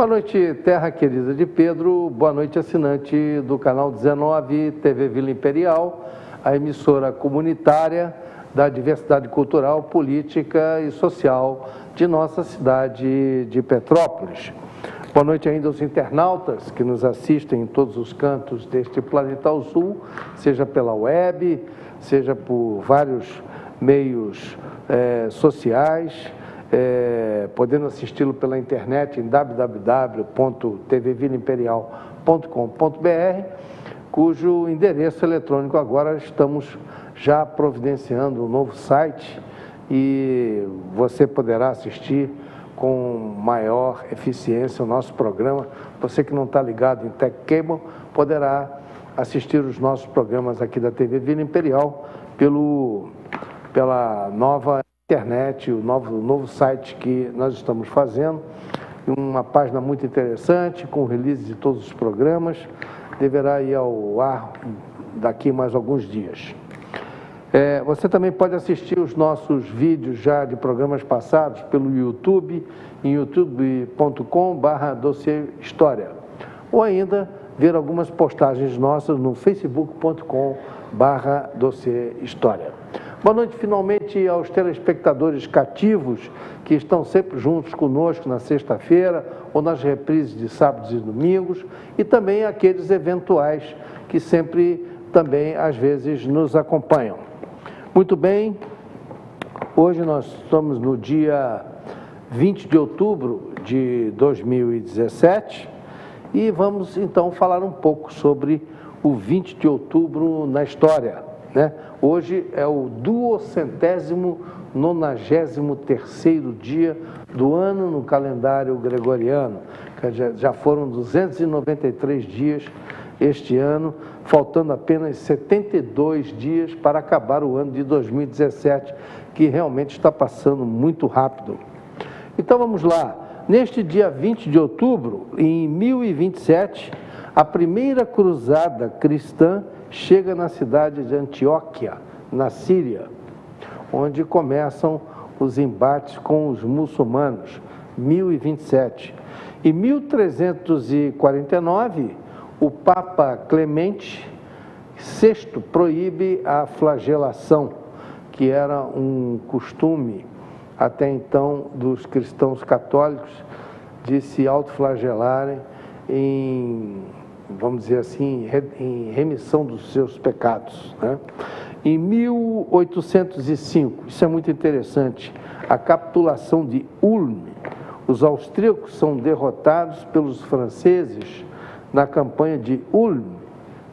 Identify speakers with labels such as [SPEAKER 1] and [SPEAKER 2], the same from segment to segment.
[SPEAKER 1] noite, terra querida de Pedro. Boa noite, assinante do canal 19 TV Vila Imperial, a emissora comunitária da diversidade cultural, política e social de nossa cidade de Petrópolis. Boa noite ainda aos internautas que nos assistem em todos os cantos deste planeta azul, seja pela web, seja por vários meios sociais, podendo assisti-lo pela internet em www.tvvilaimperial.com.br, cujo endereço eletrônico agora estamos já providenciando um novo site e você poderá assistir com maior eficiência o nosso programa. Você que não está ligado em Tech Cable poderá assistir os nossos programas aqui da TV Vila Imperial pela nova internet, o novo site que nós estamos fazendo, uma página muito interessante, com release de todos os programas, deverá ir ao ar daqui mais alguns dias. Você também pode assistir os nossos vídeos já de programas passados pelo YouTube, em youtube.com/dossierhistoria, ou ainda ver algumas postagens nossas no facebook.com/dossierhistoria. Boa noite, finalmente, aos telespectadores cativos que estão sempre juntos conosco na sexta-feira ou nas reprises de sábados e domingos, e também aqueles eventuais que sempre também, às vezes, nos acompanham. Muito bem, hoje nós estamos no dia 20 de outubro de 2017 e vamos, então, falar um pouco sobre o 20 de outubro na história. Hoje é o 293º dia do ano no calendário gregoriano, que já foram 293 dias este ano, faltando apenas 72 dias para acabar o ano de 2017, que realmente está passando muito rápido. Então vamos lá, neste dia 20 de outubro, em 1027, a primeira cruzada cristã chega na cidade de Antioquia, na Síria, onde começam os embates com os muçulmanos, 1027. Em 1349, o Papa Clemente VI proíbe a flagelação, que era um costume até então dos cristãos católicos de se autoflagelarem vamos dizer assim, em remissão dos seus pecados. Em 1805, isso é muito interessante, a capitulação de Ulm, os austríacos são derrotados pelos franceses na campanha de Ulm,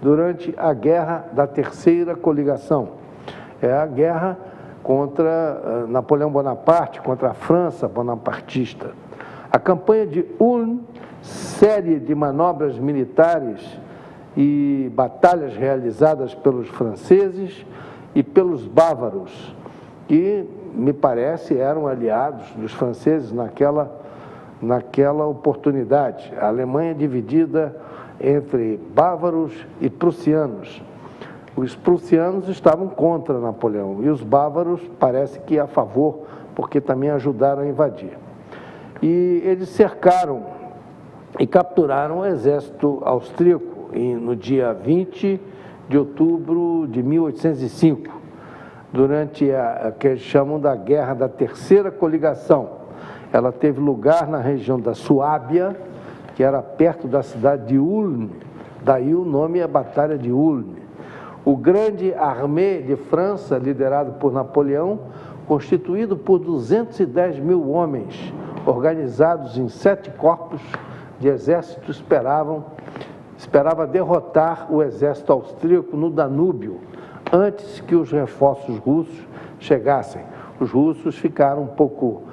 [SPEAKER 1] durante a Guerra da Terceira Coligação. É a guerra contra Napoleão Bonaparte, contra a França bonapartista. A campanha de Ulm, série de manobras militares e batalhas realizadas pelos franceses e pelos bávaros, que, me parece, eram aliados dos franceses naquela oportunidade. A Alemanha dividida entre bávaros e prussianos. Os prussianos estavam contra Napoleão e os bávaros parece que a favor, porque também ajudaram a invadir. E eles cercaram e capturaram o exército austríaco no dia 20 de outubro de 1805, durante a que eles chamam da Guerra da Terceira Coligação. Ela teve lugar na região da Suábia, que era perto da cidade de Ulm, daí o nome é Batalha de Ulm. O grande armée de França, liderado por Napoleão, constituído por 210 mil homens, organizados em 7 corpos de exército, esperava derrotar o exército austríaco no Danúbio, antes que os reforços russos chegassem. Os russos ficaram um pouco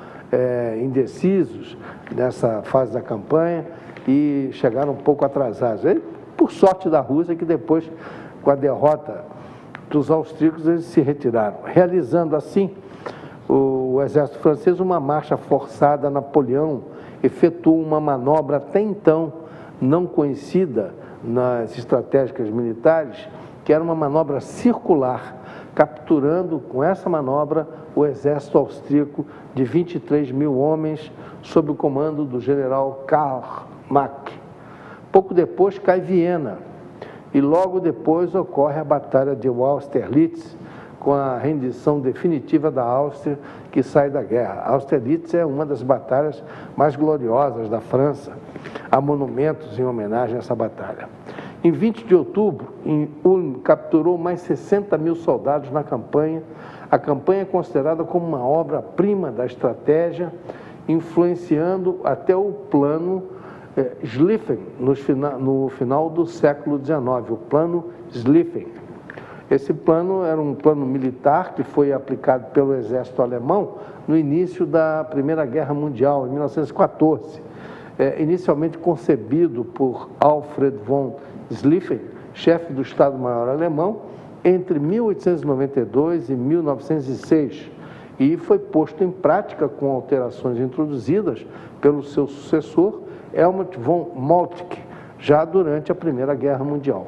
[SPEAKER 1] indecisos nessa fase da campanha e chegaram um pouco atrasados. Por sorte da Rússia, que depois, com a derrota dos austríacos, eles se retiraram, realizando assim o exército francês uma marcha forçada. Napoleão efetuou uma manobra até então não conhecida nas estratégicas militares, que era uma manobra circular, capturando com essa manobra o exército austríaco de 23 mil homens, sob o comando do general Karl Pouco depois cai Viena e logo depois ocorre a Batalha de Austerlitz, com a rendição definitiva da Áustria, que sai da guerra. Austerlitz é uma das batalhas mais gloriosas da França. Há monumentos em homenagem a essa batalha. Em 20 de outubro, Ulm capturou mais 60 mil soldados na campanha. A campanha é considerada como uma obra-prima da estratégia, influenciando até o plano Schlieffen, no final do século XIX, o plano Schlieffen. Esse plano era um plano militar que foi aplicado pelo exército alemão no início da Primeira Guerra Mundial, em 1914. Inicialmente concebido por Alfred von Schlieffen, chefe do Estado-Maior alemão, entre 1892 e 1906, e foi posto em prática com alterações introduzidas pelo seu sucessor, Helmut von Moltke, já durante a Primeira Guerra Mundial.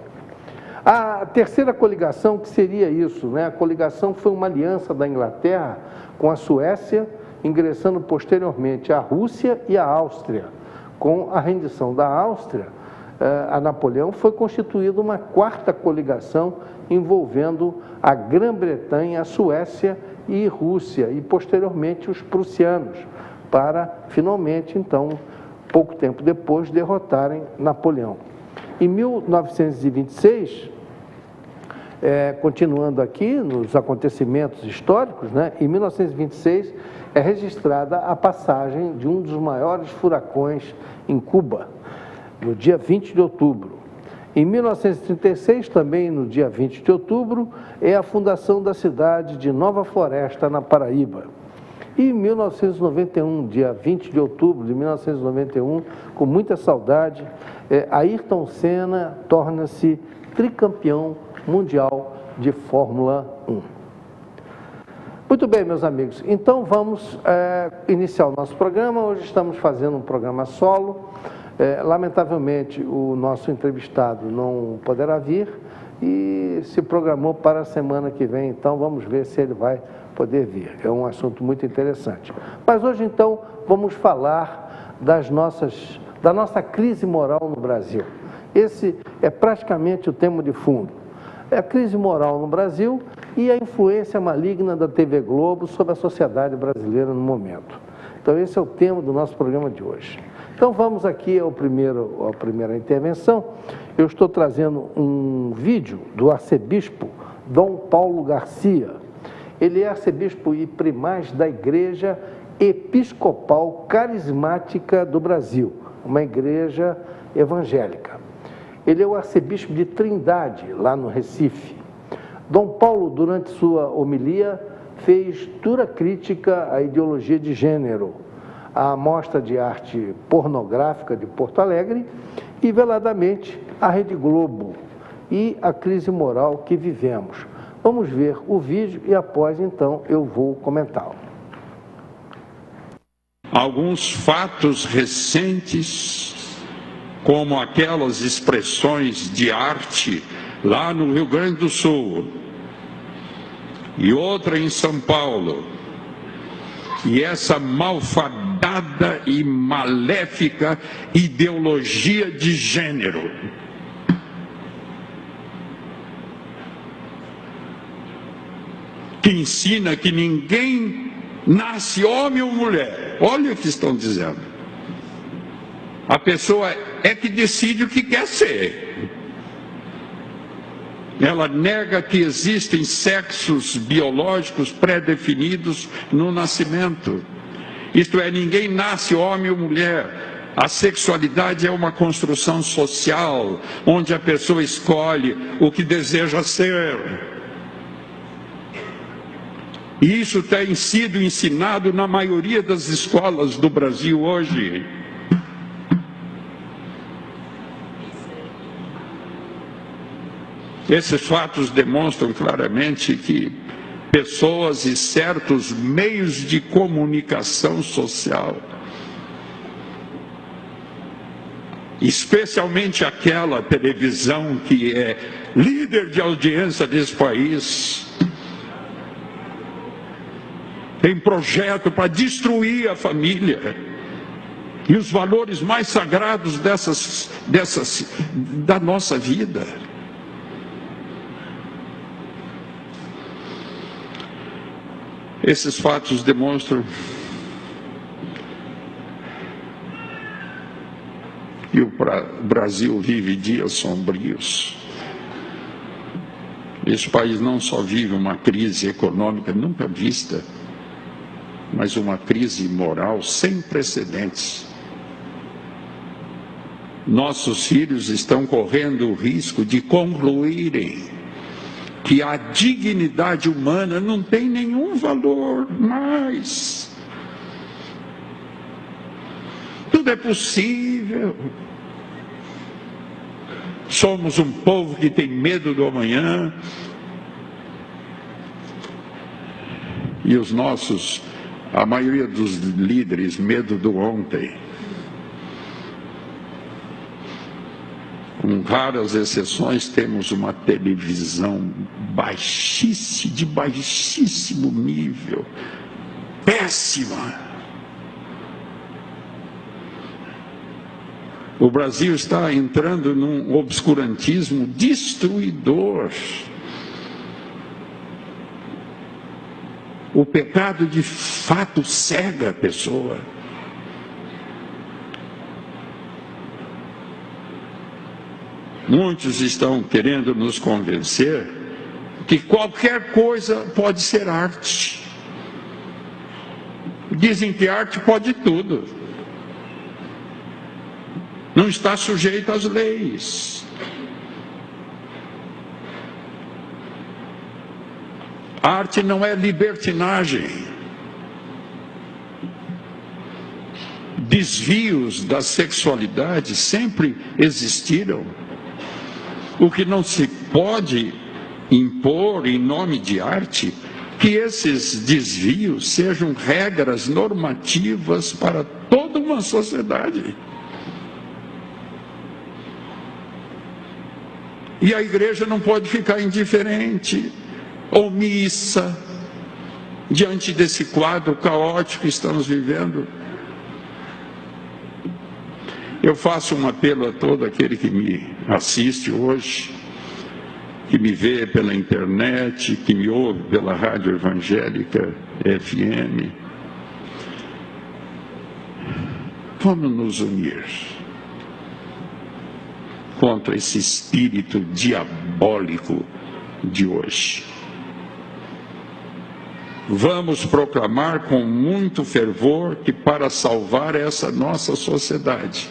[SPEAKER 1] A terceira coligação, que seria isso, né? A coligação foi uma aliança da Inglaterra com a Suécia, ingressando posteriormente a Rússia e a Áustria. Com a rendição da Áustria, a Napoleão, foi constituída uma quarta coligação envolvendo a Grã-Bretanha, a Suécia e Rússia, e posteriormente os prussianos, para finalmente, então, pouco tempo depois, derrotarem Napoleão. Em 1926, continuando aqui nos acontecimentos históricos, né, em 1926 é registrada a passagem de um dos maiores furacões em Cuba, no dia 20 de outubro. Em 1936, também no dia 20 de outubro, é a fundação da cidade de Nova Floresta, na Paraíba. E em 1991, dia 20 de outubro de 1991, com muita saudade, Ayrton Senna torna-se tricampeão mundial de Fórmula 1. Muito bem, meus amigos, então vamos iniciar o nosso programa. Hoje estamos fazendo um programa solo. Lamentavelmente, o nosso entrevistado não poderá vir e se programou para a semana que vem, então vamos ver se ele vai poder vir. É um assunto muito interessante. Mas hoje, então, vamos falar da nossa crise moral no Brasil. Esse é praticamente o tema de fundo. É a crise moral no Brasil e a influência maligna da TV Globo sobre a sociedade brasileira no momento. Então, esse é o tema do nosso programa de hoje. Então, vamos aqui à primeira intervenção. Eu estou trazendo um vídeo do arcebispo Dom Paulo Garcia. Ele é arcebispo e primaz da Igreja Episcopal Carismática do Brasil, uma igreja evangélica. Ele é o arcebispo de Trindade, lá no Recife. Dom Paulo, durante sua homilia, fez dura crítica à ideologia de gênero, à Mostra de Arte Pornográfica de Porto Alegre e, veladamente, à Rede Globo e à crise moral que vivemos. Vamos ver o vídeo e, após, então, eu vou comentá-lo.
[SPEAKER 2] Alguns fatos recentes, como aquelas expressões de arte lá no Rio Grande do Sul e outra em São Paulo, e essa malfadada e maléfica ideologia de gênero. Que ensina que ninguém nasce homem ou mulher. Olha o que estão dizendo. A pessoa é que decide o que quer ser. Ela nega que existem sexos biológicos pré-definidos no nascimento. Isto é, ninguém nasce homem ou mulher. A sexualidade é uma construção social, onde a pessoa escolhe o que deseja ser. E isso tem sido ensinado na maioria das escolas do Brasil hoje. Esses fatos demonstram claramente que pessoas e certos meios de comunicação social, especialmente aquela televisão que é líder de audiência desse país, tem projeto para destruir a família, e os valores mais sagrados da nossa vida. Esses fatos demonstram que o Brasil vive dias sombrios. Esse país não só vive uma crise econômica nunca vista, mas uma crise moral sem precedentes. Nossos filhos estão correndo o risco de concluírem que a dignidade humana não tem nenhum valor mais. Tudo é possível. Somos um povo que tem medo do amanhã. E a maioria dos líderes, medo do ontem. Com raras exceções, temos uma televisão de baixíssimo nível, péssima. O Brasil está entrando num obscurantismo destruidor. O pecado de fato cega a pessoa. Muitos estão querendo nos convencer que qualquer coisa pode ser arte. Dizem que arte pode tudo. Não está sujeito às leis. A arte não é libertinagem. Desvios da sexualidade sempre existiram. O que não se pode impor em nome de arte, que esses desvios sejam regras normativas para toda uma sociedade. E a igreja não pode ficar indiferente, omissa, diante desse quadro caótico que estamos vivendo. Eu faço um apelo a todo aquele que me assiste hoje, que me vê pela internet, que me ouve pela Rádio Evangélica FM. Vamos nos unir contra esse espírito diabólico de hoje. Vamos proclamar com muito fervor que para salvar essa nossa sociedade,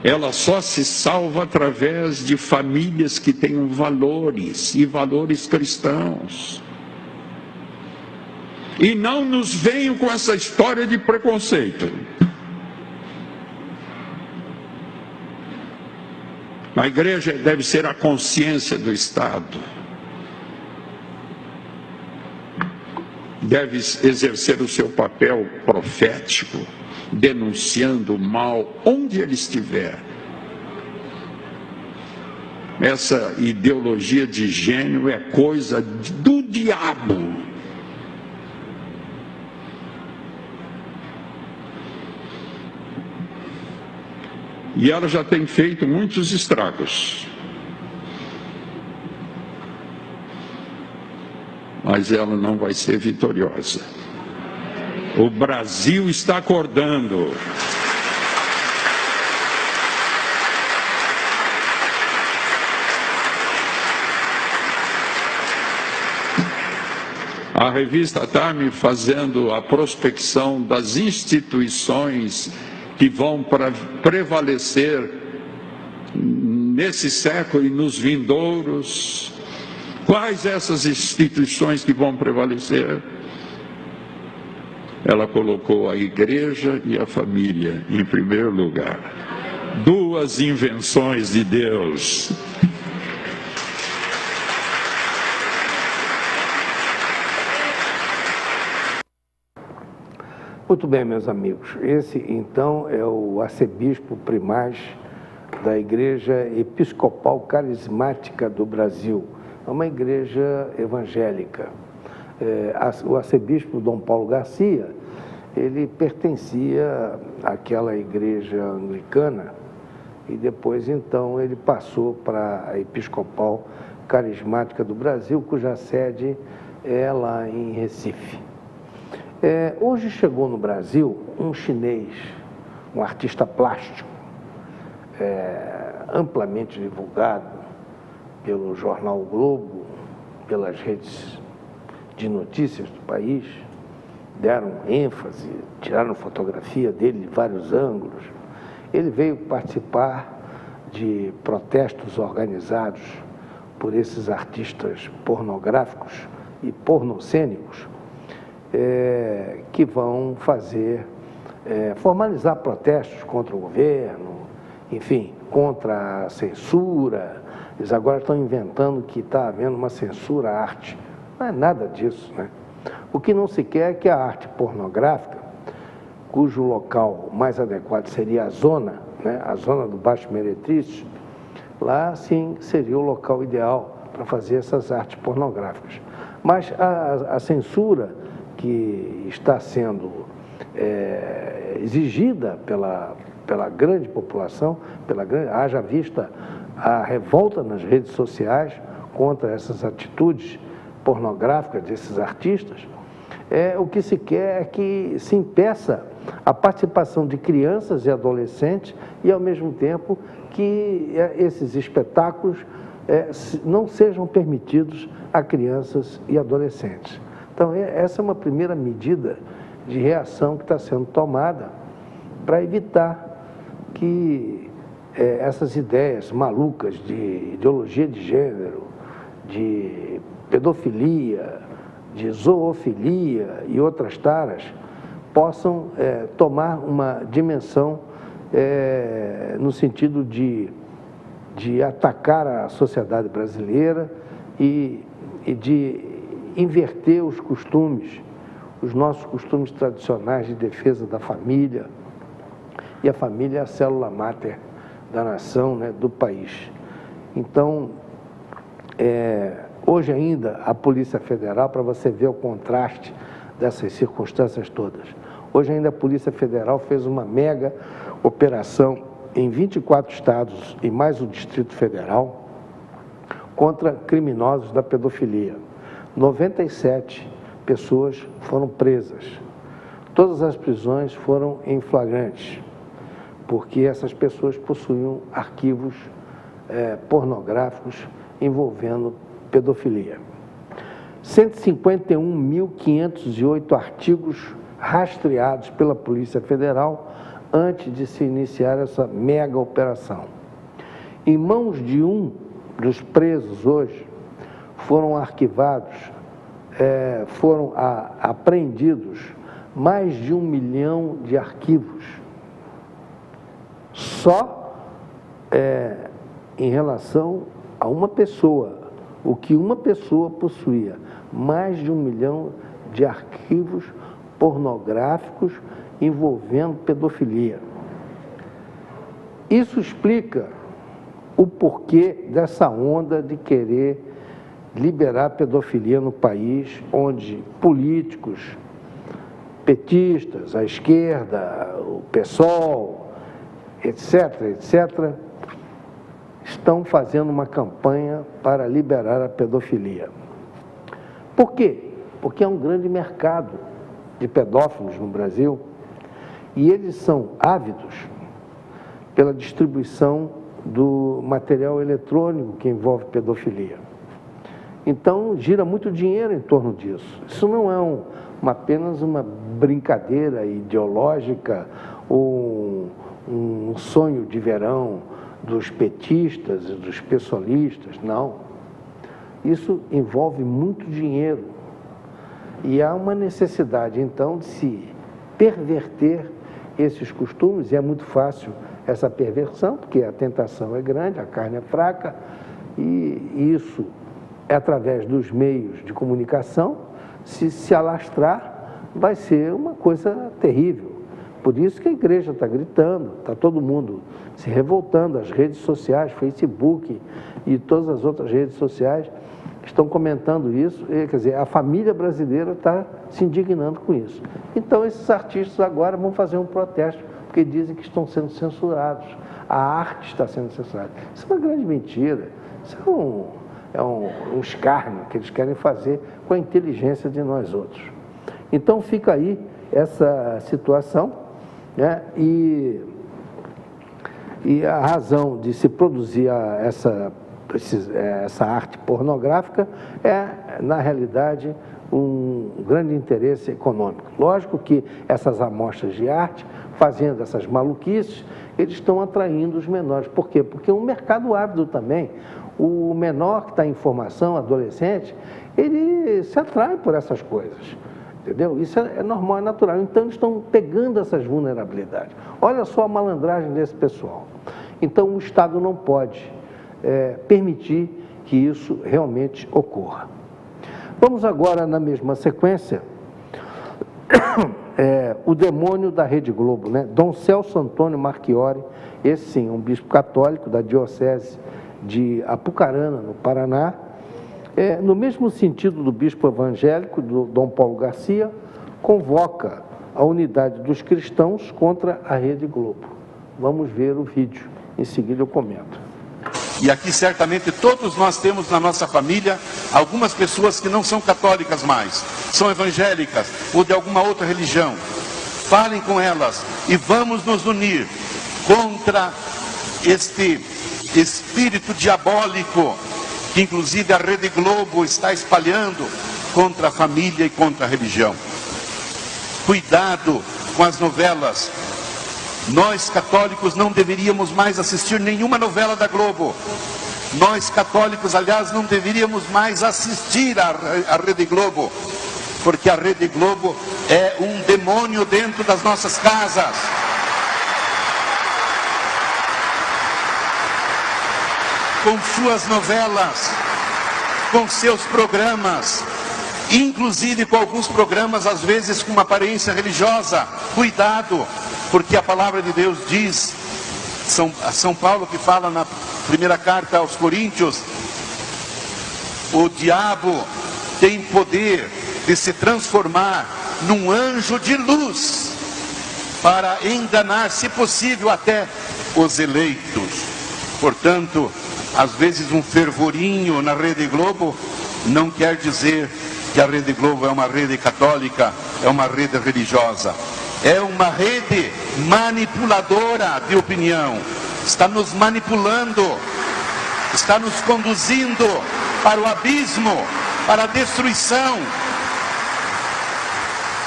[SPEAKER 2] ela só se salva através de famílias que tenham valores e valores cristãos. E não nos venham com essa história de preconceito. A igreja deve ser a consciência do Estado. Deve exercer o seu papel profético, denunciando o mal onde ele estiver. Essa ideologia de gênero é coisa do diabo. E ela já tem feito muitos estragos. Mas ela não vai ser vitoriosa. O Brasil está acordando. A revista Time fazendo a prospecção das instituições que vão prevalecer nesse século e nos vindouros. Quais essas instituições que vão prevalecer? Ela colocou a igreja e a família em primeiro lugar. Duas invenções de Deus.
[SPEAKER 1] Muito bem, meus amigos. Esse, então, é o arcebispo primaz da Igreja Episcopal Carismática do Brasil. É uma igreja evangélica. O arcebispo Dom Paulo Garcia ele pertencia àquela igreja anglicana e depois, então, ele passou para a Episcopal Carismática do Brasil, cuja sede é lá em Recife. Hoje chegou no Brasil um chinês, um artista plástico, amplamente divulgado pelo jornal o Globo, pelas redes de notícias do país, deram ênfase, tiraram fotografia dele de vários ângulos. Ele veio participar de protestos organizados por esses artistas pornográficos e pornocênicos, que vão formalizar protestos contra o governo, enfim, contra a censura. Eles agora estão inventando que está havendo uma censura à arte. Não é nada disso, né? O que não se quer é que a arte pornográfica, cujo local mais adequado seria a zona, né, a zona do Baixo Meretrício, lá sim seria o local ideal para fazer essas artes pornográficas. Mas a censura que está sendo exigida pela grande população, haja vista a revolta nas redes sociais contra essas atitudes pornográficas desses artistas, o que se quer é que se impeça a participação de crianças e adolescentes e, ao mesmo tempo, que esses espetáculos não sejam permitidos a crianças e adolescentes. Então, essa é uma primeira medida de reação que está sendo tomada para evitar que essas ideias malucas de ideologia de gênero, de pedofilia, de zoofilia e outras taras possam tomar uma dimensão no sentido de atacar a sociedade brasileira e de inverter os costumes, os nossos costumes tradicionais de defesa da família. E a família é a célula máter da nação, né, do país. Então, hoje ainda, a Polícia Federal, para você ver o contraste dessas circunstâncias todas, hoje ainda a Polícia Federal fez uma mega operação em 24 estados e mais o Distrito Federal contra criminosos da pedofilia. 97 pessoas foram presas. Todas as prisões foram em flagrantes, porque essas pessoas possuíam arquivos pornográficos envolvendo pedofilia. 151.508 artigos rastreados pela Polícia Federal antes de se iniciar essa mega operação. Em mãos de um dos presos hoje, foram arquivados, foram apreendidos mais de 1 milhão de arquivos, só em relação a uma pessoa. O que uma pessoa possuía, mais de 1 milhão de arquivos pornográficos envolvendo pedofilia. Isso explica o porquê dessa onda de querer liberar a pedofilia no país, onde políticos, petistas, a esquerda, o PSOL, etc., estão fazendo uma campanha para liberar a pedofilia. Por quê? Porque é um grande mercado de pedófilos no Brasil e eles são ávidos pela distribuição do material eletrônico que envolve pedofilia. Então, gira muito dinheiro em torno disso. Isso não é apenas uma brincadeira ideológica ou um sonho de verão dos petistas e dos pessoalistas, não. Isso envolve muito dinheiro. E há uma necessidade, então, de se perverter esses costumes, e é muito fácil essa perversão, porque a tentação é grande, a carne é fraca, e isso, através dos meios de comunicação, se alastrar, vai ser uma coisa terrível. Por isso que a igreja está gritando, está todo mundo se revoltando, as redes sociais, Facebook e todas as outras redes sociais estão comentando isso, quer dizer, a família brasileira está se indignando com isso. Então, esses artistas agora vão fazer um protesto, porque dizem que estão sendo censurados. A arte está sendo censurada. Isso é uma grande mentira. Isso é um escárnio que eles querem fazer com a inteligência de nós outros. Então, fica aí essa situação, né? E a razão de se produzir essa arte pornográfica é, na realidade, um grande interesse econômico. Lógico que essas amostras de arte, fazendo essas maluquices, eles estão atraindo os menores. Por quê? Porque é um mercado ávido também. O menor que está em formação, adolescente, ele se atrai por essas coisas. Entendeu? Isso é normal, é natural. Então, eles estão pegando essas vulnerabilidades. Olha só a malandragem desse pessoal. Então, o Estado não pode permitir que isso realmente ocorra. Vamos agora, na mesma sequência, o demônio da Rede Globo, né? Dom Celso Antônio Marchiori, esse sim, um bispo católico da diocese de Apucarana, no Paraná, no mesmo sentido do bispo evangélico, do Dom Paulo Garcia, convoca a unidade dos cristãos contra a Rede Globo. Vamos ver o vídeo, em seguida eu comento.
[SPEAKER 3] E aqui certamente todos nós temos na nossa família algumas pessoas que não são católicas mais, são evangélicas ou de alguma outra religião. Falem com elas e vamos nos unir contra este espírito diabólico que inclusive a Rede Globo está espalhando contra a família e contra a religião. Cuidado com as novelas. Nós católicos não deveríamos mais assistir nenhuma novela da Globo. Nós católicos, aliás, não deveríamos mais assistir à Rede Globo, porque a Rede Globo é um demônio dentro das nossas casas. Com suas novelas, com seus programas, inclusive com alguns programas, às vezes com uma aparência religiosa. Cuidado, porque a palavra de Deus diz, São Paulo que fala na primeira carta aos Coríntios, o diabo tem poder de se transformar num anjo de luz, para enganar, se possível, até os eleitos. Portanto, às vezes um fervorinho na Rede Globo não quer dizer que a Rede Globo é uma rede católica, é uma rede religiosa. É uma rede manipuladora de opinião. Está nos manipulando, está nos conduzindo para o abismo, para a destruição.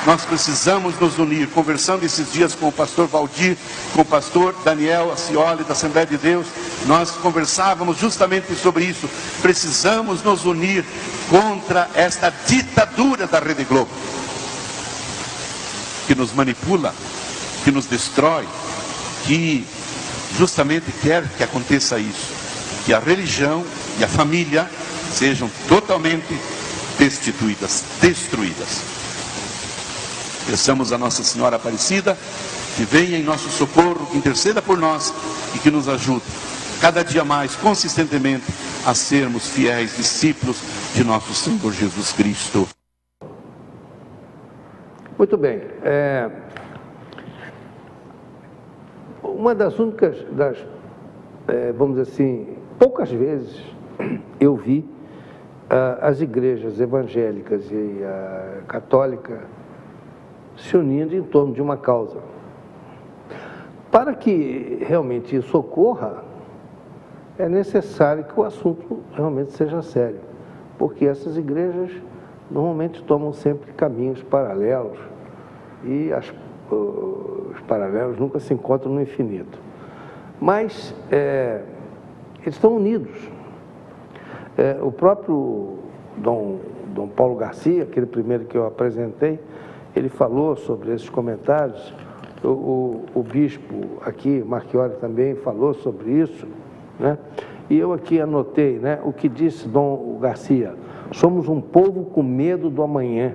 [SPEAKER 3] Nós precisamos nos unir. Conversando esses dias com o pastor Valdir, com o pastor Daniel Acioli, da Assembleia de Deus, nós conversávamos justamente sobre isso. Precisamos nos unir contra esta ditadura da Rede Globo, que nos manipula, que nos destrói, que justamente quer que aconteça isso, que a religião e a família sejam totalmente destituídas, destruídas. Peçamos a Nossa Senhora Aparecida que venha em nosso socorro, que interceda por nós e que nos ajude cada dia mais, consistentemente, a sermos fiéis discípulos de nosso Senhor Jesus Cristo.
[SPEAKER 1] Muito bem. Uma das únicas, vamos dizer assim, poucas vezes eu vi as igrejas evangélicas e a católica se unindo em torno de uma causa. Para que realmente isso ocorra, é necessário que o assunto realmente seja sério, porque essas igrejas normalmente tomam sempre caminhos paralelos e os paralelos nunca se encontram no infinito. Mas eles estão unidos. O próprio Dom Paulo Garcia, aquele primeiro que eu apresentei, ele falou sobre esses comentários. O bispo aqui, Marchiori, também falou sobre isso, né? E eu aqui anotei, né, o que disse Dom Garcia: somos um povo com medo do amanhã.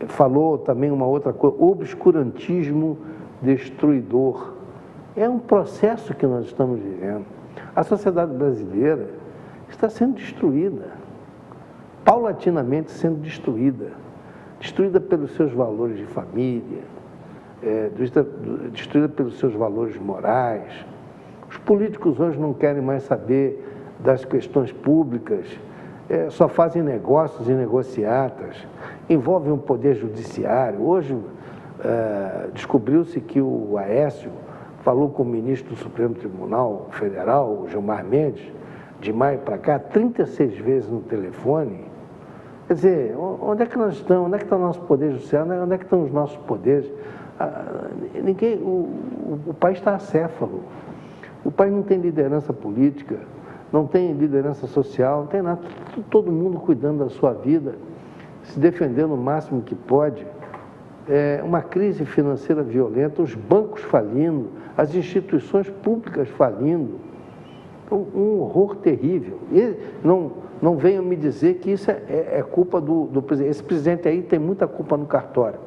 [SPEAKER 1] Falou também uma outra coisa: obscurantismo destruidor. É um processo que nós estamos vivendo. A sociedade brasileira está sendo destruída, paulatinamente sendo destruída pelos seus valores de família, destruída pelos seus valores morais. Os políticos hoje não querem mais saber das questões públicas, só fazem negócios e negociatas, envolvem o poder judiciário. Hoje descobriu-se que o Aécio falou com o ministro do Supremo Tribunal Federal, o Gilmar Mendes, de maio para cá, 36 vezes no telefone. Quer dizer, onde é que nós estamos? Onde é que está o nosso poder judiciário? Onde é que estão os nossos poderes? O país está acéfalo. O país não tem liderança política, não tem liderança social, não tem nada. Todo mundo cuidando da sua vida, se defendendo o máximo que pode. Uma crise financeira violenta, os bancos falindo, as instituições públicas falindo. Um horror terrível. E não venham me dizer que isso é culpa do presidente. Esse presidente aí tem muita culpa no cartório.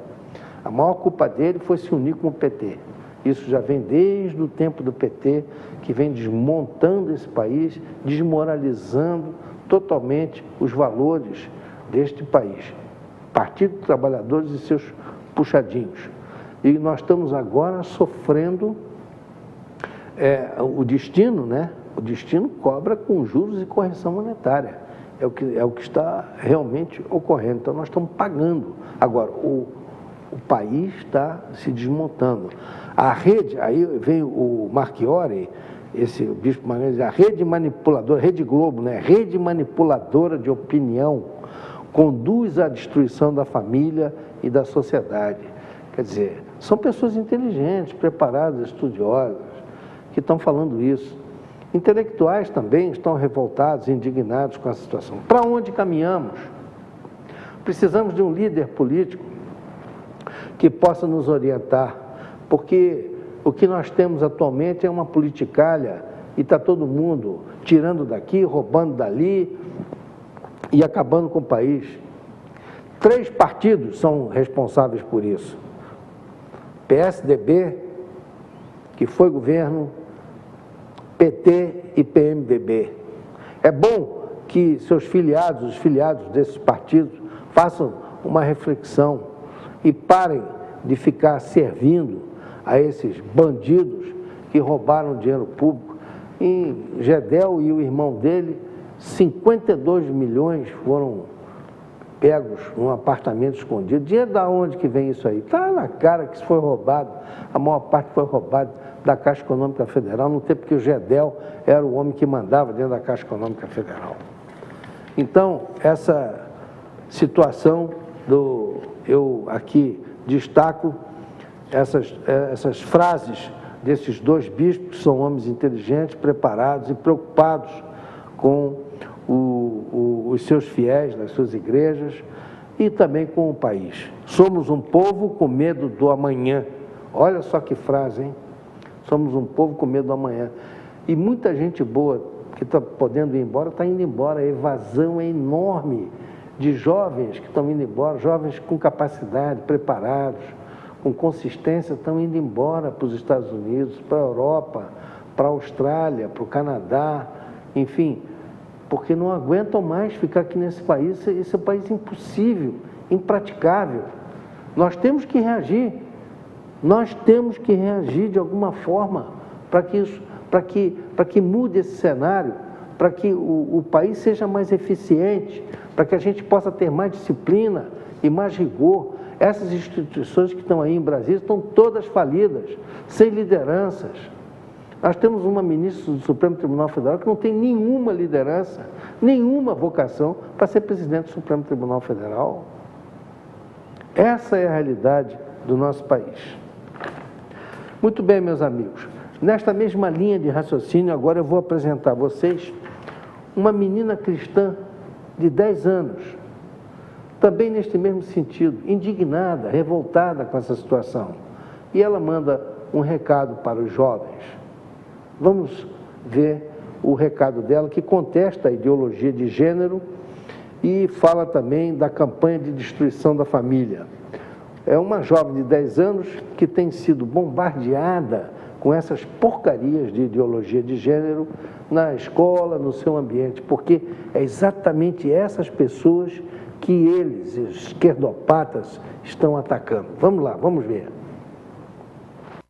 [SPEAKER 1] A maior culpa dele foi se unir com o PT. Isso já vem desde o tempo do PT, que vem desmontando esse país, desmoralizando totalmente os valores deste país. Partido dos Trabalhadores e seus puxadinhos. E nós estamos agora sofrendo o destino, né? O destino cobra com juros e correção monetária. É o que está realmente ocorrendo. Então, nós estamos pagando. Agora, o país está se desmontando. A rede, aí vem o Marchiori, esse bispo Magalhães, a rede manipuladora, Rede Globo, né? Rede manipuladora de opinião, conduz à destruição da família e da sociedade. Quer dizer, são pessoas inteligentes, preparadas, estudiosas, que estão falando isso. Intelectuais também estão revoltados, indignados com a situação. Para onde caminhamos? Precisamos de um líder político que possa nos orientar, porque o que nós temos atualmente é uma politicalha e está todo mundo tirando daqui, roubando dali e acabando com o país. 3 partidos são responsáveis por isso. PSDB, que foi governo, PT e PMDB. É bom que seus filiados, os filiados desses partidos, façam uma reflexão e parem de ficar servindo a esses bandidos que roubaram dinheiro público. Em Gedel e o irmão dele, 52 milhões foram pegos num apartamento escondido. Dinheiro da onde que vem isso aí? Está na cara que isso foi roubado. A maior parte foi roubado da Caixa Econômica Federal, no tempo que o Gedel era o homem que mandava dentro da Caixa Econômica Federal. Então, essa situação eu aqui destaco essas frases desses 2 bispos, que são homens inteligentes, preparados e preocupados com os seus fiéis nas suas igrejas e também com o país. Somos um povo com medo do amanhã. Olha só que frase, hein? Somos um povo com medo do amanhã. E muita gente boa que está podendo ir embora, está indo embora. A evasão é enorme de jovens que estão indo embora, jovens com capacidade, preparados, com consistência, estão indo embora para os Estados Unidos, para a Europa, para a Austrália, para o Canadá, enfim, porque não aguentam mais ficar aqui nesse país. Esse é um país impossível, impraticável. Nós temos que reagir. Nós temos que reagir de alguma forma para que mude esse cenário, para que o país seja mais eficiente, para que a gente possa ter mais disciplina e mais rigor. Essas instituições que estão aí em Brasília estão todas falidas, sem lideranças. Nós temos uma ministra do Supremo Tribunal Federal que não tem nenhuma liderança, nenhuma vocação para ser presidente do Supremo Tribunal Federal. Essa é a realidade do nosso país. Muito bem, meus amigos. Nesta mesma linha de raciocínio, agora eu vou apresentar a vocês uma menina cristã de 10 anos, também neste mesmo sentido, indignada, revoltada com essa situação. E ela manda um recado para os jovens. Vamos ver o recado dela, que contesta a ideologia de gênero e fala também da campanha de destruição da família. É uma jovem de 10 anos que tem sido bombardeada com essas porcarias de ideologia de gênero na escola, no seu ambiente, porque é exatamente essas pessoas que eles, os esquerdopatas, estão atacando. Vamos lá, vamos ver.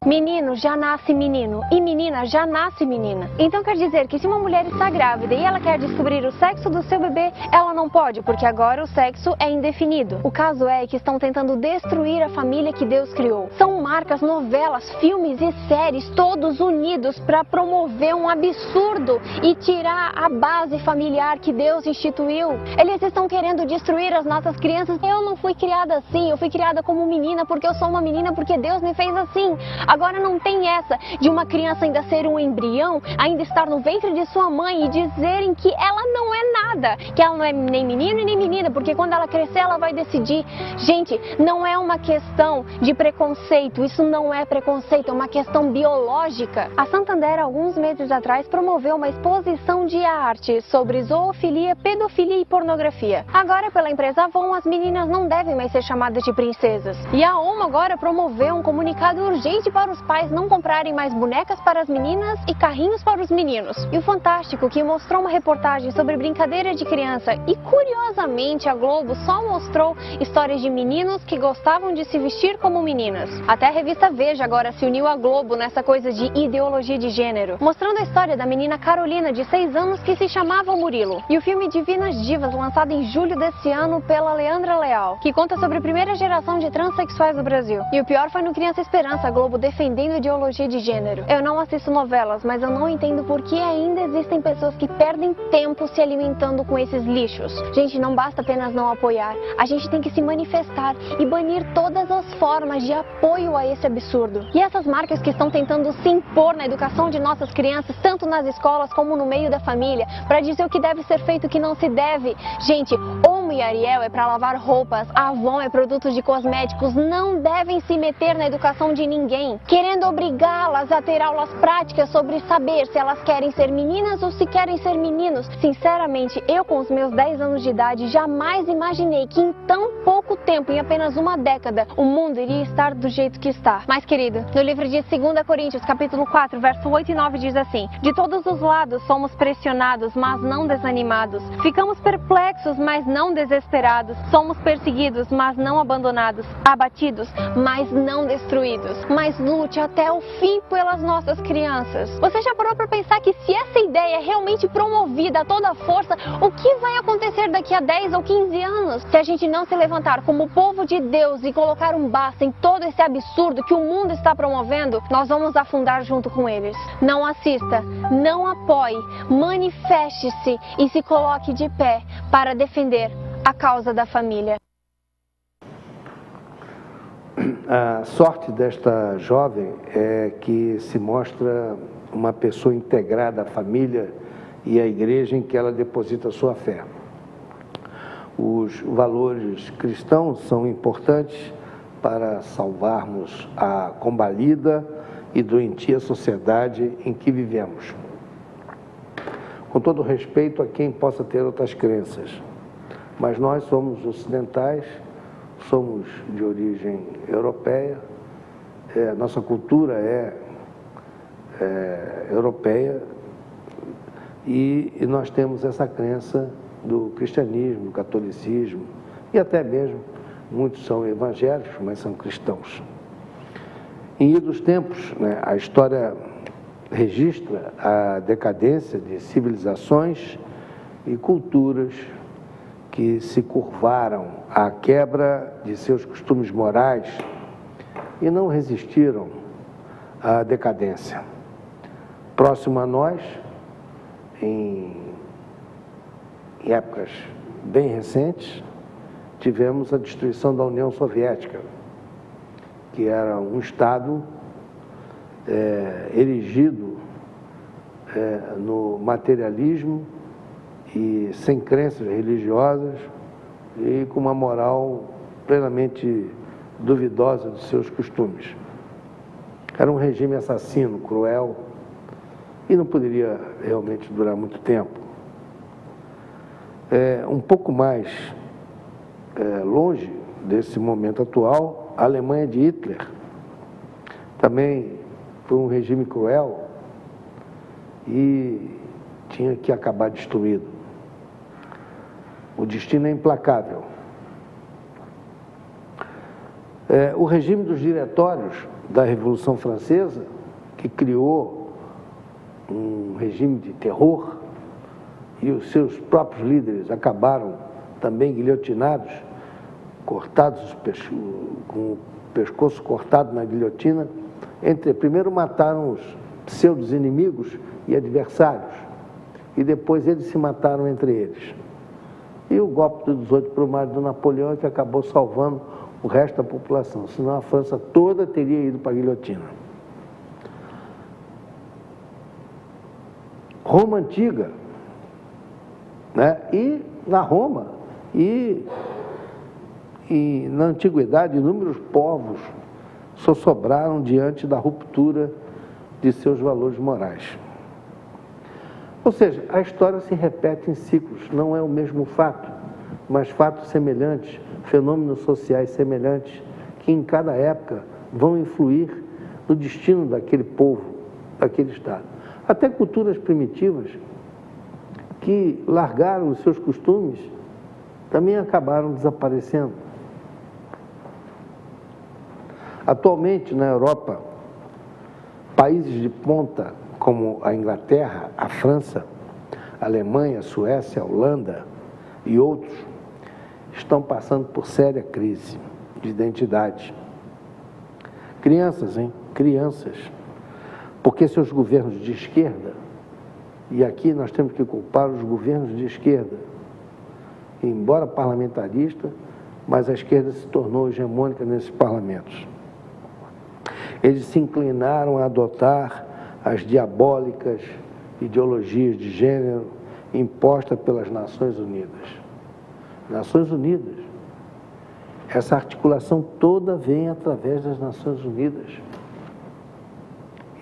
[SPEAKER 4] Menino já nasce menino e menina já nasce menina. Então quer dizer que se uma mulher está grávida e ela quer descobrir o sexo do seu bebê, ela não pode, porque agora o sexo é indefinido. O caso é que estão tentando destruir a família que Deus criou. São marcas, novelas, filmes e séries, todos unidos para promover um absurdo e tirar a base familiar que Deus instituiu. Eles estão querendo destruir as nossas crianças. Eu não fui criada assim, eu fui criada como menina porque eu sou uma menina, porque Deus me fez assim. Agora não tem essa de uma criança ainda ser um embrião, ainda estar no ventre de sua mãe e dizerem que ela não é nada, que ela não é nem menino e nem menina, porque quando ela crescer ela vai decidir. Gente, não é uma questão de preconceito, isso não é preconceito, é uma questão biológica. A Santander, alguns meses atrás, promoveu uma exposição de arte sobre zoofilia, pedofilia e pornografia. Agora, pela empresa Avon, as meninas não devem mais ser chamadas de princesas. E a OMA agora promoveu um comunicado urgente para os pais não comprarem mais bonecas para as meninas e carrinhos para os meninos. E o Fantástico, que mostrou uma reportagem sobre brincadeira de criança, e curiosamente a Globo só mostrou histórias de meninos que gostavam de se vestir como meninas. Até a revista Veja agora se uniu à Globo nessa coisa de ideologia de gênero, mostrando a história da menina Carolina, de 6 anos, que se chamava Murilo. E o filme Divinas Divas, lançado em julho desse ano pela Leandra Leal, que conta sobre a primeira geração de transexuais do Brasil. E o pior foi no Criança Esperança, a Globo defendendo a ideologia de gênero. Eu não assisto novelas, mas eu não entendo por que ainda existem pessoas que perdem tempo se alimentando com esses lixos. Gente, não basta apenas não apoiar, a gente tem que se manifestar e banir todas as formas de apoio a esse absurdo. E essas marcas que estão tentando se impor na educação de nossas crianças, tanto nas escolas como no meio da família, para dizer o que deve ser feito e o que não se deve. Gente, Omo e Ariel é para lavar roupas, Avon é produtos de cosméticos, não devem se meter na educação de ninguém, querendo obrigá-las a ter aulas práticas sobre saber se elas querem ser meninas ou se querem ser meninos. Sinceramente, eu com os meus 10 anos de idade jamais imaginei que em tão pouco tempo, em apenas uma década, o mundo iria estar do jeito que está. Mas querido, no livro de 2 Coríntios, capítulo 4, verso 8 e 9 diz assim: de todos os lados somos pressionados, mas não desanimados. Ficamos perplexos, mas não desesperados. Somos perseguidos, mas não abandonados. Abatidos, mas não destruídos. Mas lute até o fim pelas nossas crianças. Você já parou para pensar que se essa ideia é realmente promovida a toda força, o que vai acontecer daqui a 10 ou 15 anos? Se a gente não se levantar como povo de Deus e colocar um basta em todo esse absurdo que o mundo está promovendo, nós vamos afundar junto com eles. Não assista, não apoie, manifeste-se e se coloque de pé para defender a causa da família.
[SPEAKER 1] A sorte desta jovem é que se mostra uma pessoa integrada à família e à igreja em que ela deposita sua fé. Os valores cristãos são importantes para salvarmos a combalida e doentia sociedade em que vivemos. Com todo respeito a quem possa ter outras crenças, mas nós somos ocidentais, somos de origem europeia, nossa cultura é europeia e nós temos essa crença do cristianismo, do catolicismo e até mesmo muitos são evangélicos, mas são cristãos. Em idos tempos, né, a história registra a decadência de civilizações e culturas que se curvaram à quebra de seus costumes morais e não resistiram à decadência. Próximo a nós, em épocas bem recentes, tivemos a destruição da União Soviética, que era um Estado erigido no materialismo e sem crenças religiosas e com uma moral plenamente duvidosa dos seus costumes. Era um regime assassino, cruel e não poderia realmente durar muito tempo. Um pouco mais longe desse momento atual, a Alemanha de Hitler também foi um regime cruel e tinha que acabar destruído. O destino é implacável. O regime dos diretórios da Revolução Francesa, que criou um regime de terror, e os seus próprios líderes acabaram também guilhotinados, cortados, com o pescoço cortado na guilhotina. Primeiro mataram os pseudos-inimigos e adversários, e depois eles se mataram entre eles. E o golpe do 18 Brumário do Napoleão é que acabou salvando o resto da população, senão a França toda teria ido para a guilhotina. Roma Antiga, né? E na Roma e na Antiguidade, inúmeros povos só sobraram diante da ruptura de seus valores morais. Ou seja, a história se repete em ciclos, não é o mesmo fato, mas fatos semelhantes, fenômenos sociais semelhantes, que em cada época vão influir no destino daquele povo, daquele estado. Até culturas primitivas que largaram os seus costumes também acabaram desaparecendo. Atualmente, na Europa, países de ponta como a Inglaterra, a França, a Alemanha, a Suécia, a Holanda e outros estão passando por séria crise de identidade. Crianças, Crianças. Porque seus governos de esquerda, e aqui nós temos que culpar os governos de esquerda, embora parlamentarista, mas a esquerda se tornou hegemônica nesses parlamentos. Eles se inclinaram a adotar as diabólicas ideologias de gênero impostas pelas Nações Unidas. Nações Unidas. Essa articulação toda vem através das Nações Unidas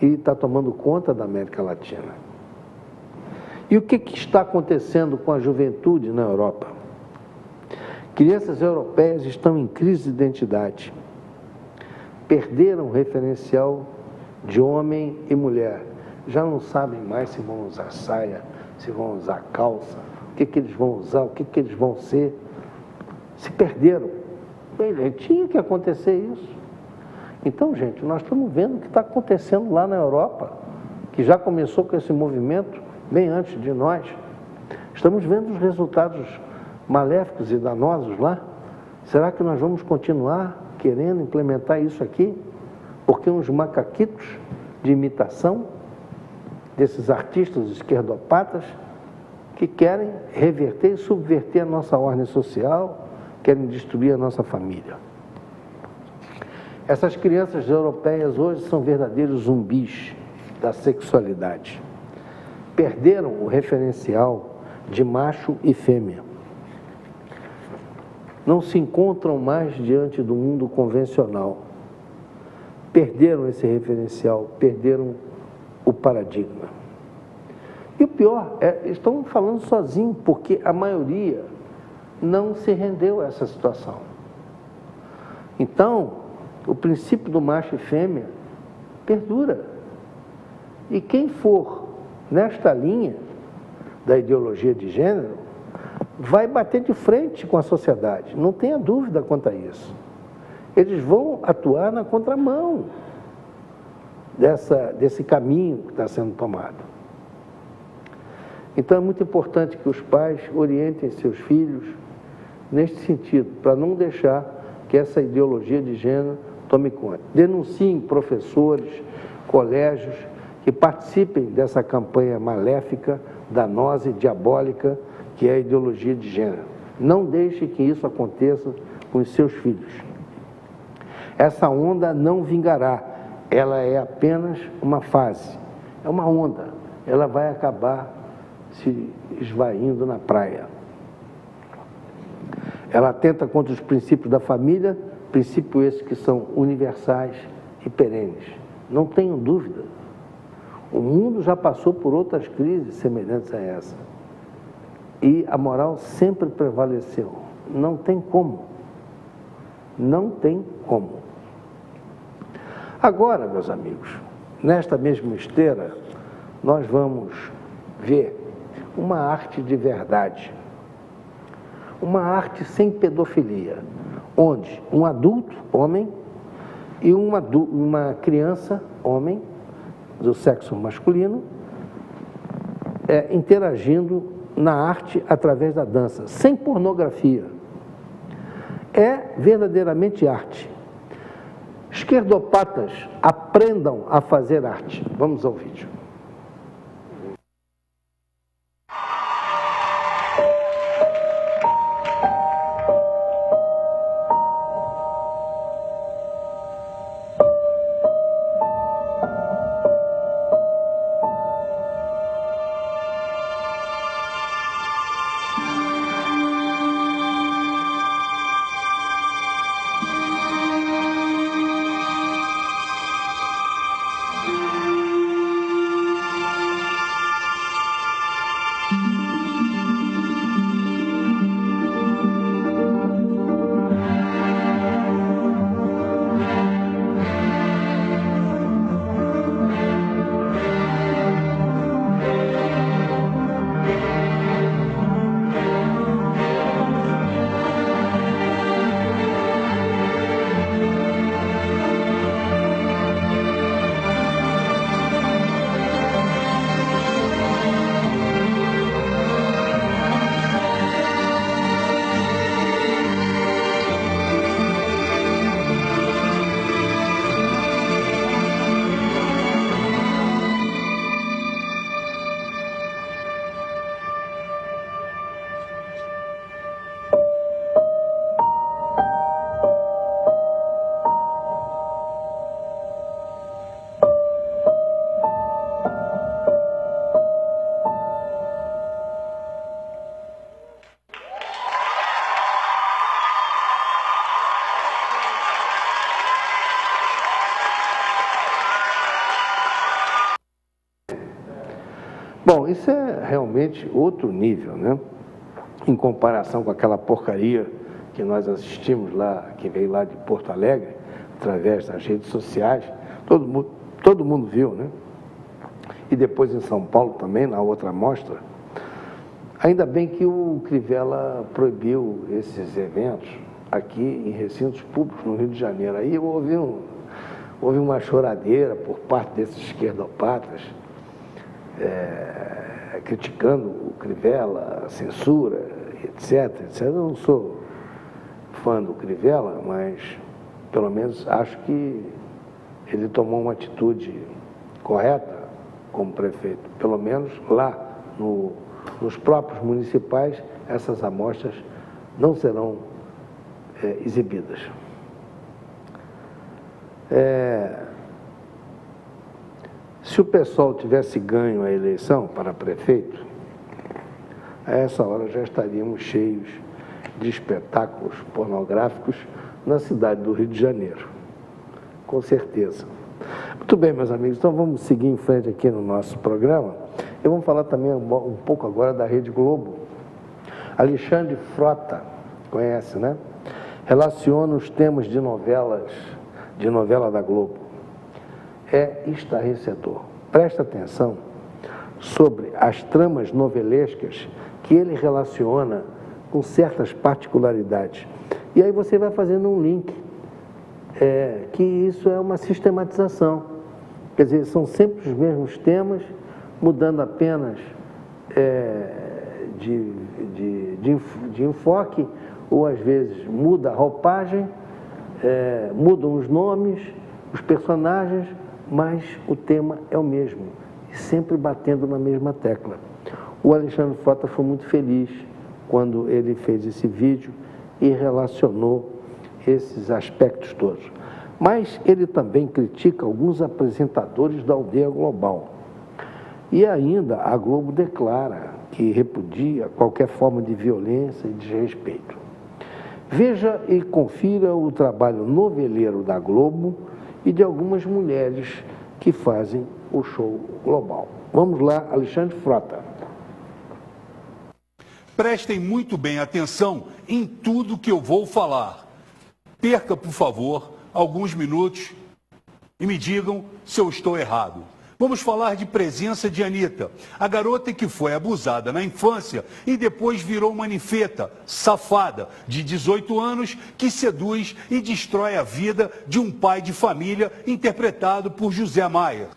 [SPEAKER 1] e está tomando conta da América Latina. E o que está acontecendo com a juventude na Europa? Crianças europeias estão em crise de identidade. Perderam o referencial de homem e mulher. Já não sabem mais se vão usar saia, se vão usar calça, o que eles vão usar, o que eles vão ser. Se perderam. Bem, tinha que acontecer isso. Então, gente, nós estamos vendo o que está acontecendo lá na Europa, que já começou com esse movimento bem antes de nós. Estamos vendo os resultados maléficos e danosos lá. Será que nós vamos continuar querendo implementar isso aqui? Porque uns macaquitos de imitação desses artistas esquerdopatas que querem reverter e subverter a nossa ordem social, querem destruir a nossa família. Essas crianças europeias hoje são verdadeiros zumbis da sexualidade. Perderam o referencial de macho e fêmea. Não se encontram mais diante do mundo convencional. Perderam esse referencial, perderam o paradigma. E o pior, estão falando sozinhos, porque a maioria não se rendeu a essa situação. Então, o princípio do macho e fêmea perdura. E quem for nesta linha da ideologia de gênero vai bater de frente com a sociedade, não tenha dúvida quanto a isso. Eles vão atuar na contramão desse caminho que está sendo tomado. Então é muito importante que os pais orientem seus filhos neste sentido, para não deixar que essa ideologia de gênero tome conta. Denunciem professores, colégios que participem dessa campanha maléfica, danosa e diabólica que é a ideologia de gênero. Não deixe que isso aconteça com os seus filhos. Essa onda não vingará, ela é apenas uma fase, é uma onda, ela vai acabar se esvaindo na praia. Ela atenta contra os princípios da família, princípios esses que são universais e perenes. Não tenham dúvida. O mundo já passou por outras crises semelhantes a essa. E a moral sempre prevaleceu. Não tem como. Não tem como. Agora, meus amigos, nesta mesma esteira, nós vamos ver uma arte de verdade, uma arte sem pedofilia, onde um adulto, homem, e uma criança, homem, do sexo masculino, interagindo na arte através da dança, sem pornografia. É verdadeiramente arte. Esquerdopatas, aprendam a fazer arte. Vamos ao vídeo. Bom, isso é realmente outro nível, né? Em comparação com aquela porcaria que nós assistimos lá, que veio lá de Porto Alegre, através das redes sociais, todo mundo viu, né? E depois em São Paulo também, na outra mostra. Ainda bem que o Crivella proibiu esses eventos aqui em recintos públicos no Rio de Janeiro. Aí houve uma choradeira por parte desses esquerdopatas, criticando o Crivella, a censura, etc, etc. Eu não sou fã do Crivella, mas pelo menos acho que ele tomou uma atitude correta como prefeito. Pelo menos lá nos próprios municipais, essas amostras não serão exibidas. Se o PSOL tivesse ganho a eleição para prefeito, a essa hora já estaríamos cheios de espetáculos pornográficos na cidade do Rio de Janeiro, com certeza. Muito bem, meus amigos, então vamos seguir em frente aqui no nosso programa. Eu vou falar também um pouco agora da Rede Globo. Alexandre Frota, conhece, né? Relaciona os temas de novela da Globo. É estarrecedor. Presta atenção sobre as tramas novelescas que ele relaciona com certas particularidades. E aí você vai fazendo um link, que isso é uma sistematização. Quer dizer, são sempre os mesmos temas, mudando apenas de enfoque, ou às vezes muda a roupagem, mudam os nomes, os personagens, mas o tema é o mesmo, sempre batendo na mesma tecla. O Alexandre Frota foi muito feliz quando ele fez esse vídeo e relacionou esses aspectos todos. Mas ele também critica alguns apresentadores da Aldeia Global. E ainda a Globo declara que repudia qualquer forma de violência e desrespeito. Veja e confira o trabalho noveleiro da Globo e de algumas mulheres que fazem o show global. Vamos lá, Alexandre Frota.
[SPEAKER 5] Prestem muito bem atenção em tudo que eu vou falar. Perca, por favor, alguns minutos E me digam se eu estou errado. Vamos falar de presença de Anitta, a garota que foi abusada na infância e depois virou uma ninfeta, safada, de 18 anos, que seduz e destrói a vida de um pai de família interpretado por José Maier.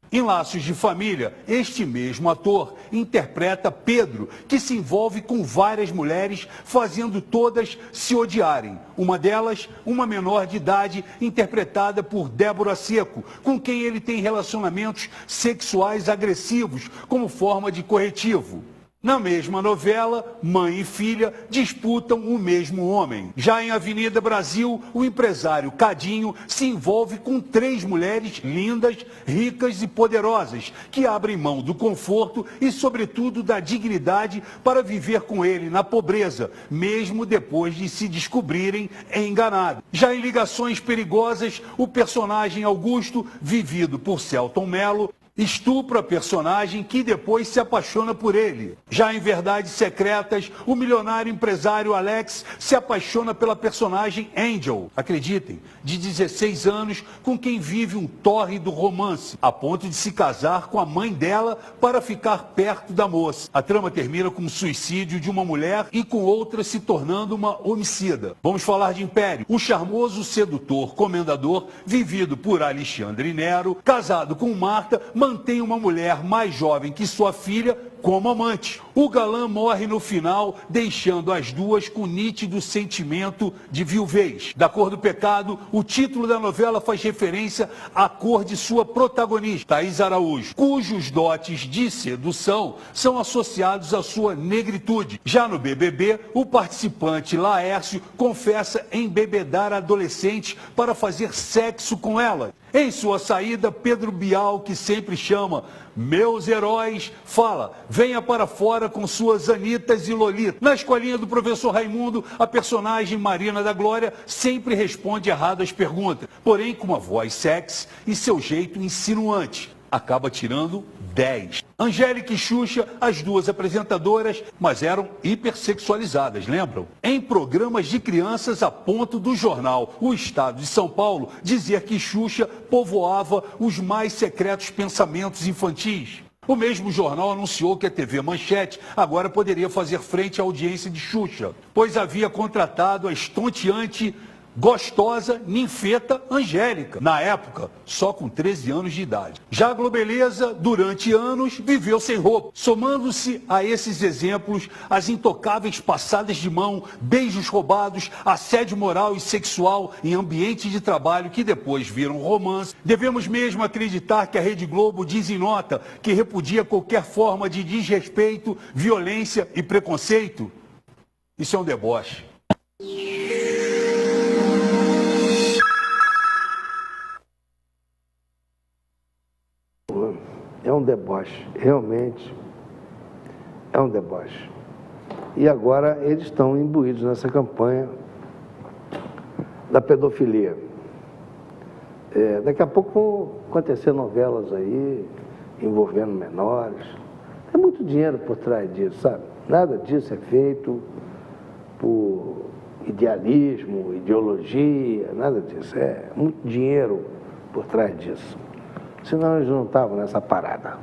[SPEAKER 5] Em Laços de Família, este mesmo ator interpreta Pedro, que se envolve com várias mulheres, fazendo todas se odiarem. Uma delas, uma menor de idade, interpretada por Débora Seco, com quem ele tem relacionamentos sexuais agressivos, como forma de corretivo. Na mesma novela, mãe e filha disputam o mesmo homem. Já em Avenida Brasil, o empresário Cadinho se envolve com 3 mulheres lindas, ricas e poderosas, que abrem mão do conforto e, sobretudo, da dignidade para viver com ele na pobreza, mesmo depois de se descobrirem enganados. Já em Ligações Perigosas, o personagem Augusto, vivido por Selton Mello, estupra a personagem que depois se apaixona por ele. Já em Verdades Secretas, o milionário empresário Alex se apaixona pela personagem Angel, acreditem, de 16 anos, com quem vive um tórrido romance, a ponto de se casar com a mãe dela para ficar perto da moça. A trama termina com o suicídio de uma mulher e com outra se tornando uma homicida. Vamos falar de Império, o charmoso sedutor comendador, vivido por Alexandre Nero, casado com Marta, mantém uma mulher mais jovem que sua filha como amante. O galã morre no final, deixando as duas com nítido sentimento de viuvez. Da Cor do Pecado, o título da novela faz referência à cor de sua protagonista, Thaís Araújo, cujos dotes de sedução são associados à sua negritude. Já no BBB, o participante Laércio confessa embebedar adolescentes para fazer sexo com ela. Em sua saída, Pedro Bial, que sempre chama meus heróis, fala, venha para fora com suas Anitas e Lolita. Na escolinha do professor Raimundo, a personagem Marina da Glória sempre responde errado às perguntas, porém com uma voz sexy e seu jeito insinuante. Acaba tirando 10. Angélica e Xuxa, as duas apresentadoras, mas eram hipersexualizadas, lembram? Em programas de crianças, a ponto do jornal O Estado de São Paulo dizer que Xuxa povoava os mais secretos pensamentos infantis. O mesmo jornal anunciou que a TV Manchete agora poderia fazer frente à audiência de Xuxa, pois havia contratado a estonteante, gostosa, ninfeta Angélica, na época, só com 13 anos de idade. Já a Globeleza, durante anos, viveu sem roupa. Somando-se a esses exemplos, as intocáveis passadas de mão, beijos roubados, assédio moral e sexual em ambiente de trabalho que depois viram romance, devemos mesmo acreditar que a Rede Globo diz em nota que repudia qualquer forma de desrespeito, violência e preconceito? Isso é um deboche.
[SPEAKER 1] É um deboche, realmente é um deboche. E agora eles estão imbuídos nessa campanha da pedofilia. Daqui a pouco vão acontecer novelas aí, envolvendo menores. Tem muito dinheiro por trás disso, sabe? Nada disso é feito por idealismo, ideologia, nada disso. É muito dinheiro por trás disso. Senão eles não estavam nessa parada.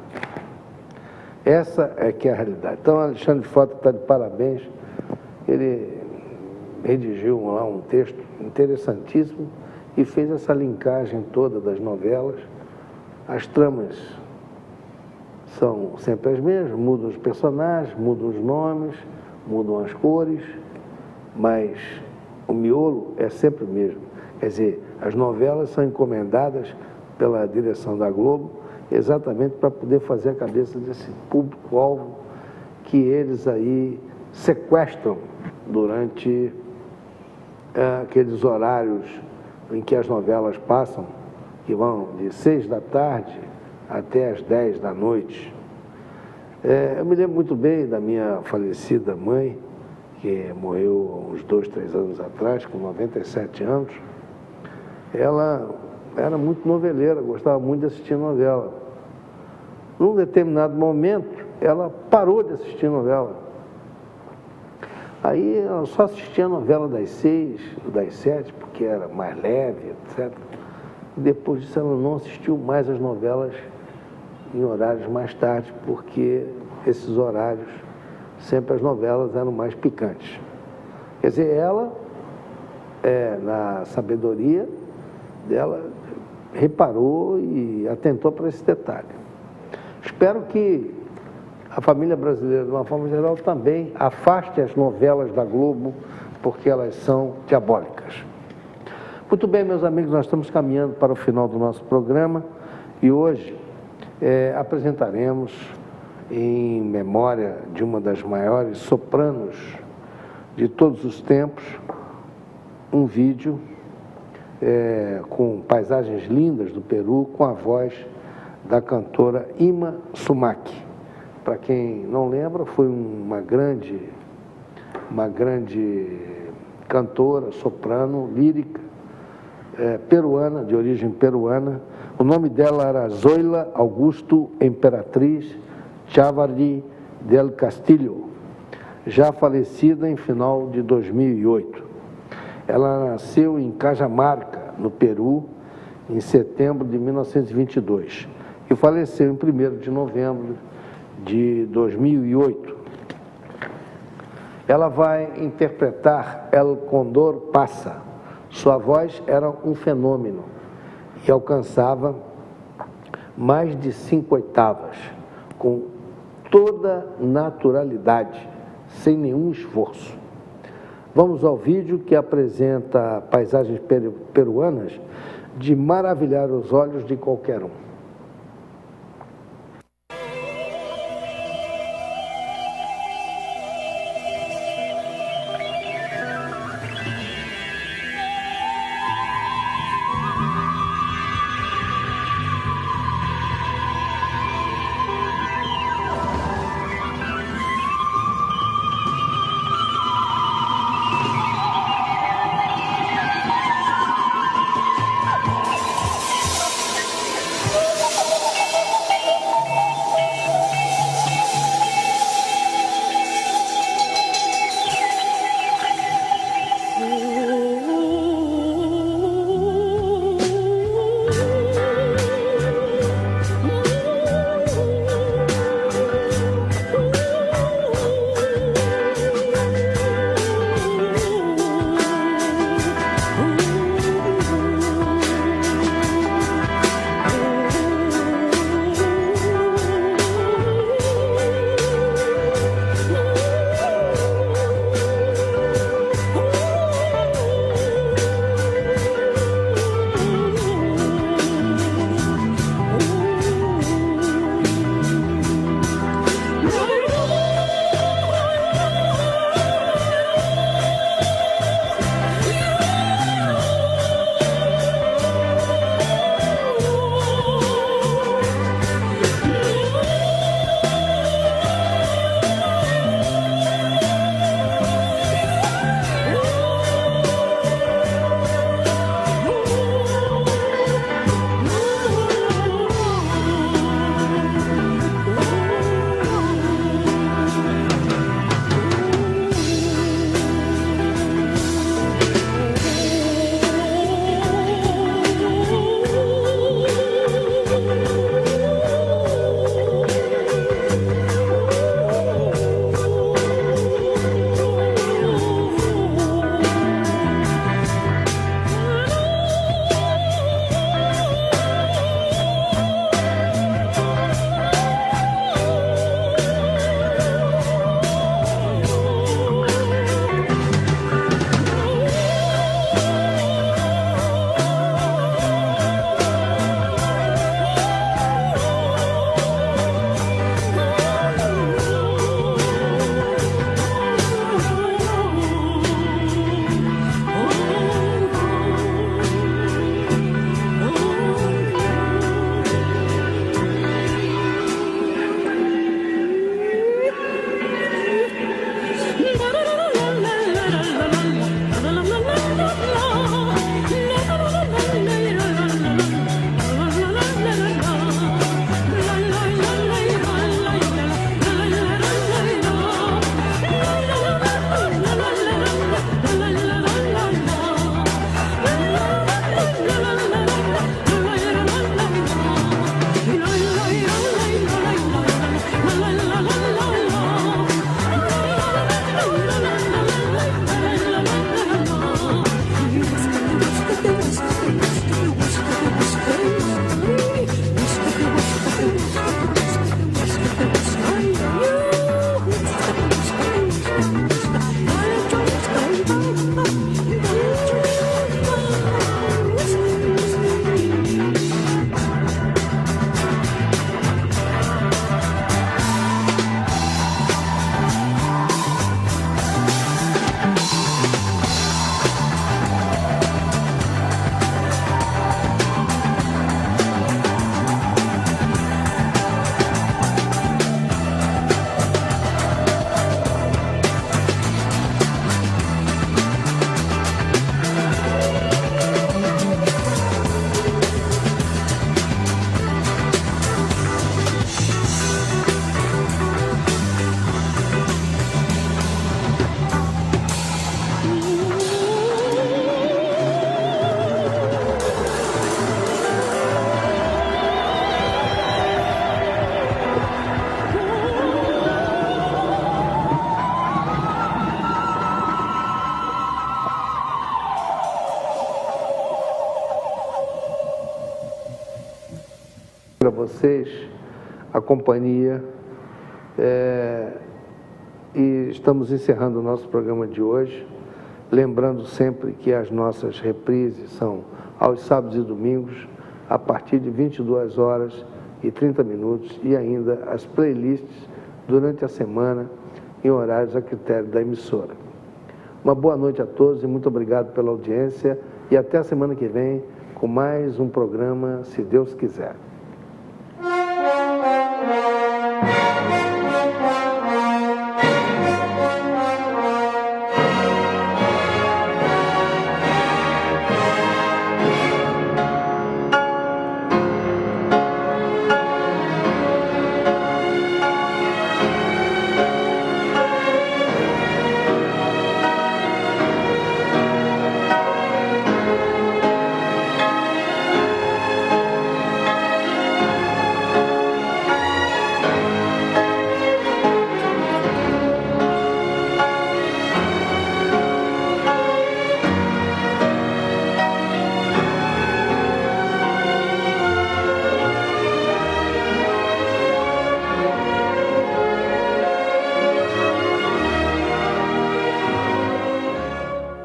[SPEAKER 1] Essa é que é a realidade. Então, Alexandre Frota está de parabéns. Ele redigiu lá um texto interessantíssimo e fez essa linkagem toda das novelas. As tramas são sempre as mesmas, mudam os personagens, mudam os nomes, mudam as cores, mas o miolo é sempre o mesmo. Quer dizer, as novelas são encomendadas pela direção da Globo, exatamente para poder fazer a cabeça desse público-alvo que eles aí sequestram durante aqueles horários em que as novelas passam, que vão de 6 da tarde até as 10 da noite. Eu me lembro muito bem da minha falecida mãe, que morreu uns 2, 3 anos atrás, com 97 anos. Ela era muito noveleira, gostava muito de assistir novela. Num determinado momento, ela parou de assistir novela. Aí ela só assistia a novela das 6, das 7, porque era mais leve, etc. e depois disso ela não assistiu mais às novelas em horários mais tarde, porque esses horários, sempre as novelas eram mais picantes. Quer dizer, ela, na sabedoria dela, reparou e atentou para esse detalhe. Espero que a família brasileira, de uma forma geral, também afaste as novelas da Globo, porque elas são diabólicas. Muito bem, meus amigos, nós estamos caminhando para o final do nosso programa e hoje apresentaremos, em memória de uma das maiores sopranos de todos os tempos, um vídeo com paisagens lindas do Peru, com a voz da cantora Ima Sumac. Para quem não lembra, foi uma grande cantora, soprano, lírica, peruana, de origem peruana. O nome dela era Zoila Augusto Emperatriz Chavarri del Castillo, já falecida em final de 2008. Ela nasceu em Cajamarca, no Peru, em setembro de 1922 e faleceu em 1º de novembro de 2008. Ela vai interpretar El Condor Passa. Sua voz era um fenômeno e alcançava mais de 5 oitavas, com toda naturalidade, sem nenhum esforço. Vamos ao vídeo que apresenta paisagens peruanas de maravilhar os olhos de qualquer um. vocês a companhia e estamos encerrando o nosso programa de hoje, lembrando sempre que as nossas reprises são aos sábados e domingos, a partir de 22h30 e ainda as playlists durante a semana em horários a critério da emissora. Uma boa noite a todos e muito obrigado pela audiência e até a semana que vem com mais um programa, se Deus quiser.